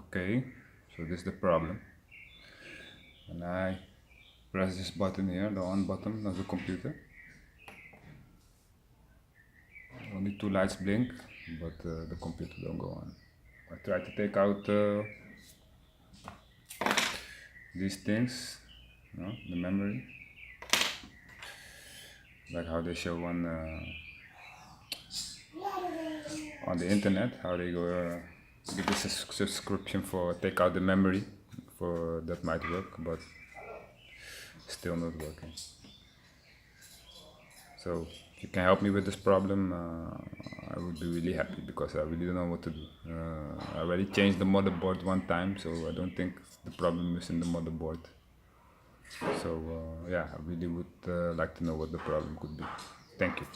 Okay, so this is the problem. And I press this button here, the on button of the computer. Only two lights blink, but the computer don't go on. I try to take out these things, the memory, like how they show on the internet, how they go give a subscription for take out the memory, for that might work, but still not working. So if you can help me with this problem, I would be really happy because I really don't know what to do. I already changed the motherboard one time, so I don't think the problem is in the motherboard. So yeah, I really would like to know what the problem could be. Thank you.